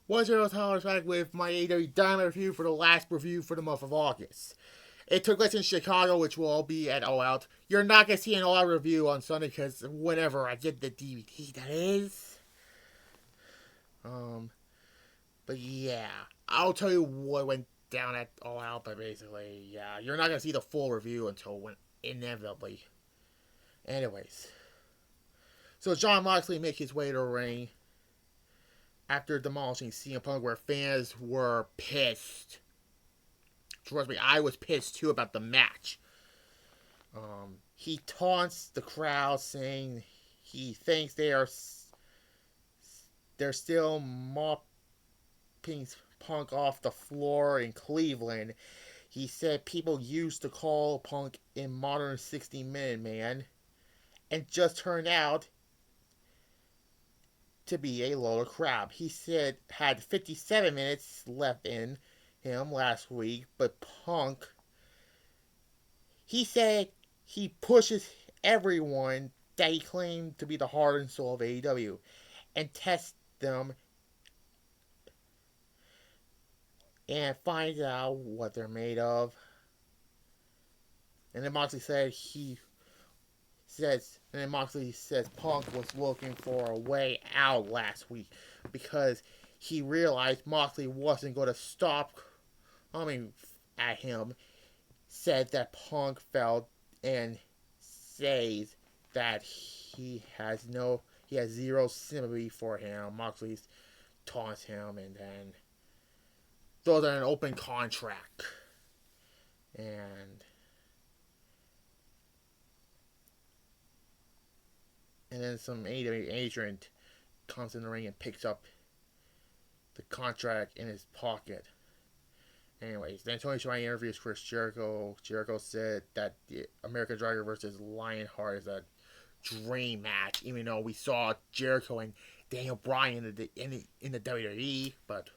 What's your Tyler's back with my AEW Dynamite review for the last review for the month of August. It took place in Chicago, which will all be at All Out. You're not going to see an All Out review on Sunday because whenever I get the DVD, that is. Um, but yeah, I'll tell you what went down at All Out, but basically, yeah, you're not going to see the full review until when inevitably. Anyways, so Jon Moxley makes his way to the ring after demolishing CM Punk, where fans were pissed. Trust me, I was pissed too about the match. He taunts the crowd, saying he thinks they're still mopping Punk off the floor in Cleveland. He said people used to call Punk a modern 60-minute man, and just turned out to be a lower crowd. He said had 57 minutes left in him last week, but Punk, he said he pushes everyone that he claimed to be the heart and soul of AEW and tests them and finds out what they're made of. And then Moxley says Punk was looking for a way out last week because he realized Moxley wasn't going to stop coming at him. Said that Punk felt and says that he has zero sympathy for him. Moxley taunts him and then throws out an open contract. And then some AEW agent comes in the ring and picks up the contract in his pocket. Anyways, then Tony Schiavone interviews Chris Jericho. Jericho said that the American Dragon versus Lionheart is a dream match, even though we saw Jericho and Daniel Bryan in the WWE. But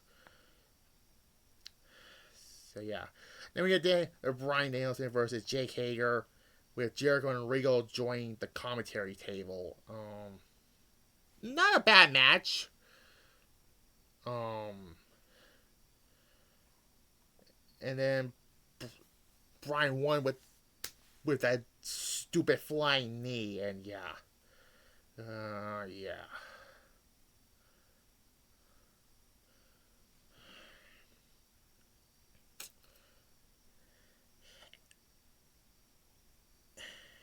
so yeah, then we get Bryan Danielson versus Jake Hager, with Jericho and Regal joining the commentary table. Not a bad match. And then Bryan won with that stupid flying knee, and yeah.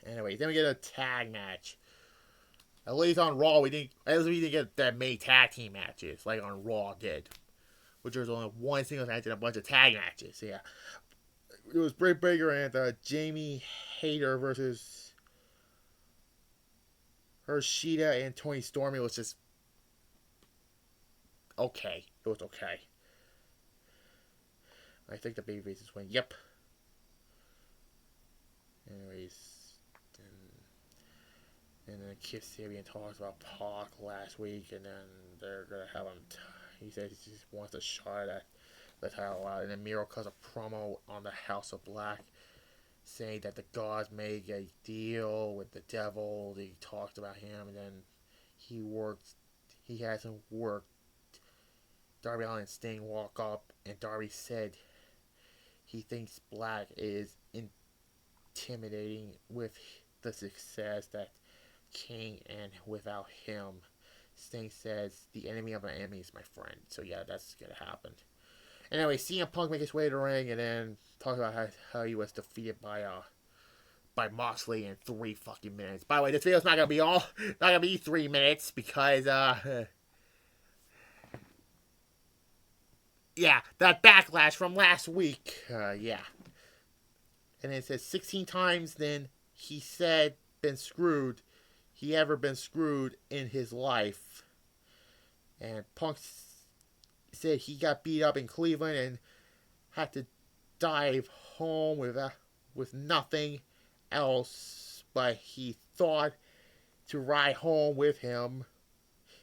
Anyway, then we get a tag match. At least on Raw, we didn't get that many tag team matches like on Raw did, which was only one single match and a bunch of tag matches. Yeah, it was Britt Baker and Jamie Hayter versus Hershida and Tony Storm. It was just okay. It was okay. I think the babyfaces win. Yep. Anyways, and then Kip Sabian talks about Pac last week, and then they're gonna have him. He said he just wants a shot at the title out, and then Miro cuts a promo on the House of Black, saying that the gods made a deal with the devil. He talked about him, and then he hasn't worked. Darby Allin and Sting walk up, and Darby said he thinks Black is intimidating with the success that King, and without him, Sting says the enemy of my enemy is my friend. So yeah, that's gonna happen. Anyway, CM Punk make his way to the ring and then talk about how he was defeated by Moxley in 3 fucking minutes. By the way, this video's not gonna be 3 minutes because yeah, that backlash from last week. Yeah. And it says 16 times then he said been screwed. He ever been screwed in his life. And Punk said he got beat up in Cleveland and had to dive home with nothing else, but he thought to ride home with him.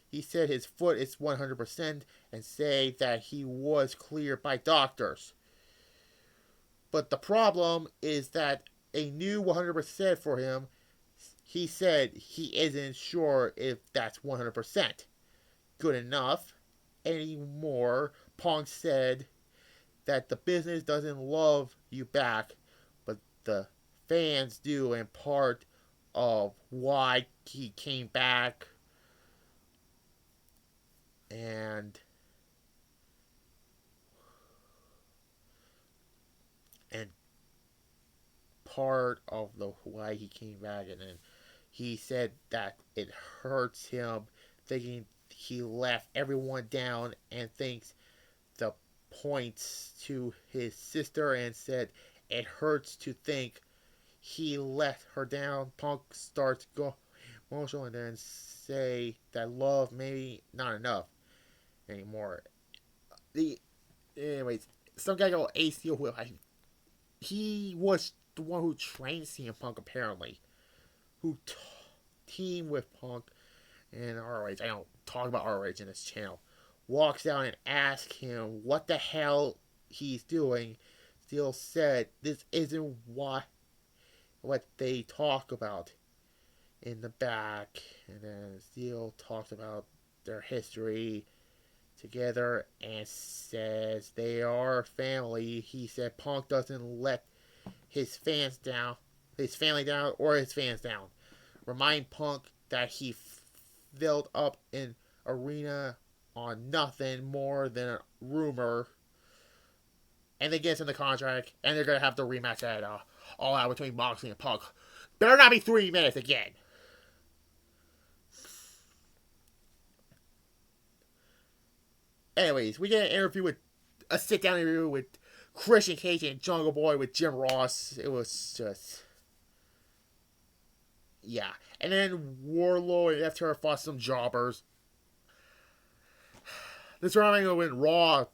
He said his foot is 100% and say that he was cleared by doctors. But the problem is that a new 100% for him, he said he isn't sure if that's 100% good enough. anymore. Punk said that the business doesn't love you back, but the fans do, and part of why he came back. And and part of the why he came back, and then he said that it hurts him thinking he left everyone down, and thinks the points to his sister and said it hurts to think he let her down. Punk starts go emotional and then say that love maybe not enough anymore. The anyways, some guy called ACO who he was the one who trained CM Punk apparently, who teamed with Punk and ROH. I don't talk about ROH in this channel. Walks out and asks him what the hell he's doing. Steele said this isn't what they talk about in the back. And then Steele talks about their history together and says they are family. He said Punk doesn't let his fans down, his family down, or his fans down. Remind Punk that he filled up an arena on nothing more than a rumor. And they get in the contract, and they're going to have the rematch at All Out between Moxley and Punk. Better not be 3 minutes again. Anyways, we get an interview with a sit-down interview with Christian Cage and Jungle Boy with Jim Ross. It was just... yeah. And then Wardlow and FTR fought some jobbers. This round I'm going to win Raw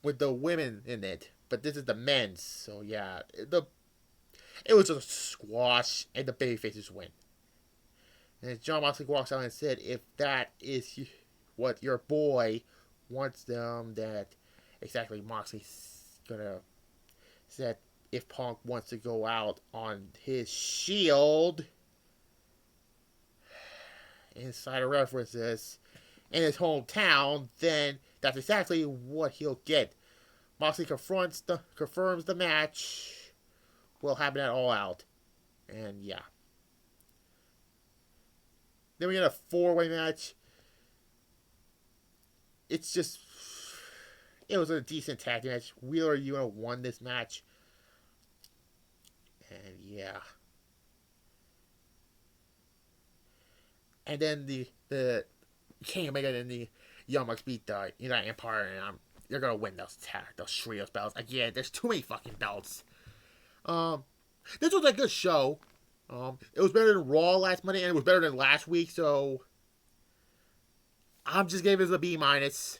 with the women in it. But this is the men's. So yeah. It was a squash and the babyfaces win. And John Moxley walks out and said, if that is what your boy wants them, that exactly Moxley's gonna said if Punk wants to go out on his shield Insider references in his hometown, then that's exactly what he'll get. Moxley confirms the match will happen at All Out. And yeah. Then we get a 4-way match. It's just... it was a decent tag match. Wheeler Yuta won this match. And yeah. And then the King Omega and the Young Bucks beat the United Empire, and they're gonna win those trios belts. Again, there's too many fucking belts. This was a good show. It was better than Raw last Monday, and it was better than last week, so I'm just giving it a B-. That's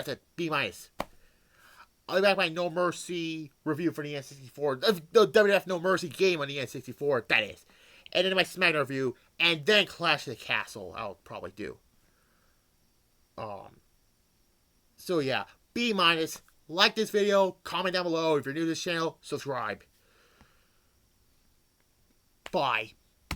it, B-. I'll be back with my No Mercy review for the N64. The WWF No Mercy game on the N64, that is. And then my SmackDown review, and then Clash of the Castle, I'll probably do. So yeah, B-. Like this video, comment down below. If you're new to this channel, subscribe. Bye.